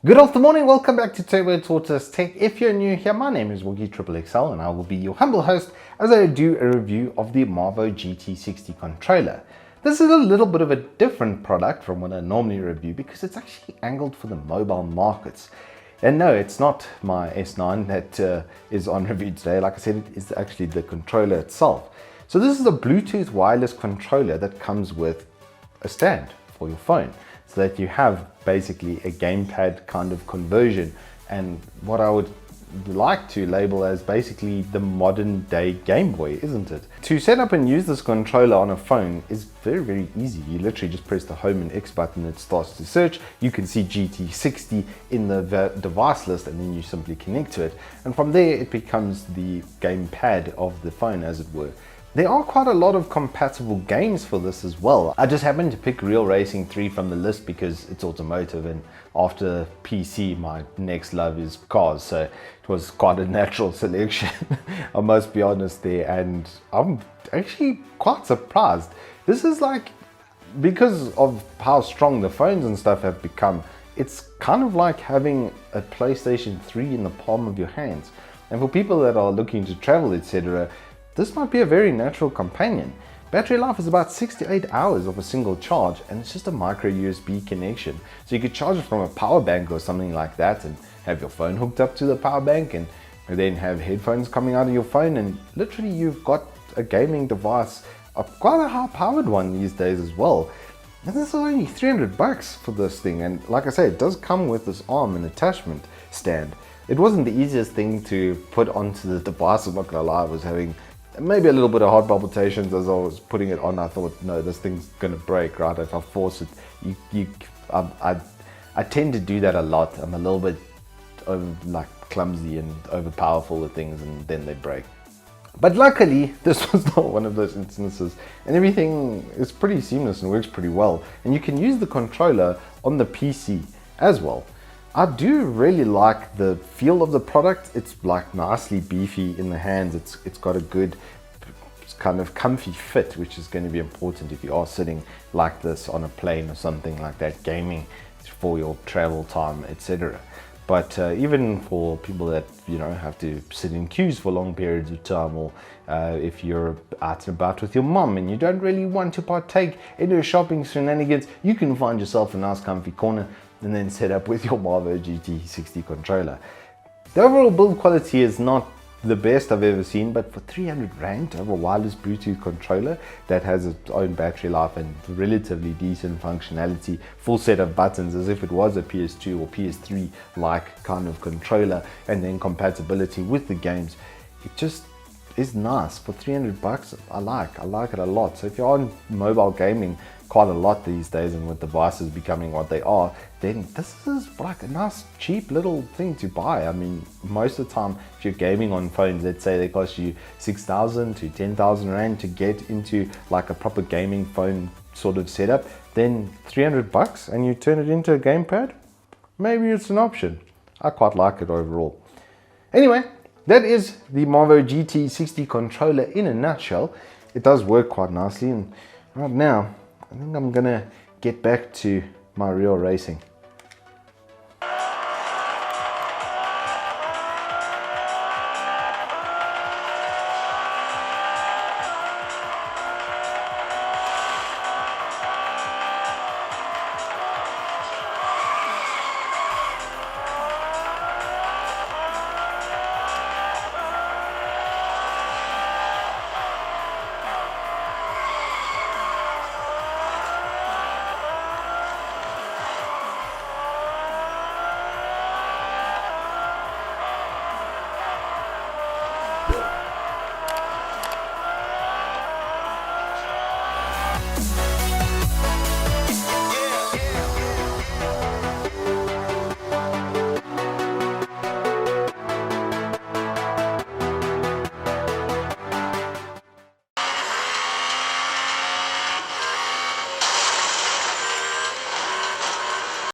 Good afternoon, welcome back to Turbo Tortoise Tech. If you're new here, my name is Woogie XXL and I will be your humble host as I do a review of the Marvo GT 60 controller. This is a little bit of a different product from what I normally review because it's actually angled for the mobile markets. And no, it's not my S9 that is on review today. Like I said, it is actually the controller itself. So this is a Bluetooth wireless controller that comes with a stand for your phone, so that you have basically a gamepad kind of conversion, and what I would like to label as basically the modern day Game Boy, isn't it? To set up and use this controller on a phone is very easy. You literally just press the home and X button, it starts to search. You can see GT60 in the device list, and then you simply connect to it, and from there it becomes the gamepad of the phone, as it were. There are quite a lot of compatible games for this as well. I just happened to pick Real Racing 3 from the list because it's automotive, and after PC my next love is cars, so it was quite a natural selection. I must be honest there, and I'm actually quite surprised. This is like, because of how strong the phones and stuff have become, it's kind of like having a PlayStation 3 in the palm of your hands. And for people that are looking to travel, etc., this might be a very natural companion. Battery life is about 6 to 8 hours of a single charge, and it's just a micro USB connection. So you could charge it from a power bank or something like that and have your phone hooked up to the power bank, and then have headphones coming out of your phone, and literally you've got a gaming device, quite a high powered one these days as well. And this is only 300 bucks for this thing, and like I say, it does come with this arm and attachment stand. It wasn't the easiest thing to put onto the device, I'm not gonna lie. I was having maybe a little bit of heart palpitations as I was putting it on. I thought, no, this thing's gonna break, right? If I force it, I tend to do that a lot. I'm a little bit clumsy and overpowerful with things, and then they break. But luckily, this was not one of those instances, and everything is pretty seamless and works pretty well. And you can use the controller on the PC as well. I do really like the feel of the product. It's like nicely beefy in the hands. It's got a good kind of comfy fit, which is going to be important if you are sitting like this on a plane or something like that, gaming for your travel time, etc. But even for people that, you know, have to sit in queues for long periods of time, or if you're out and about with your mom and you don't really want to partake in your shopping shenanigans, you can find yourself a nice comfy corner and then set up with your Marvo GT 60 controller. The overall build quality is not the best I've ever seen, but for 300 Rand to have a wireless Bluetooth controller that has its own battery life and relatively decent functionality, full set of buttons as if it was a PS2 or PS3 like kind of controller, and then compatibility with the games, it just is nice. For 300 bucks, I like it a lot. So if you're on mobile gaming quite a lot these days, and with devices becoming what they are, then this is like a nice cheap little thing to buy. I mean, most of the time if you're gaming on phones, let's say they cost you 6,000 to 10,000 Rand to get into like a proper gaming phone sort of setup, then 300 bucks and you turn it into a gamepad, maybe it's an option. I quite like it overall. Anyway, that is the Marvo GT 60 controller in a nutshell. It does work quite nicely, and right now I think I'm gonna get back to my real racing.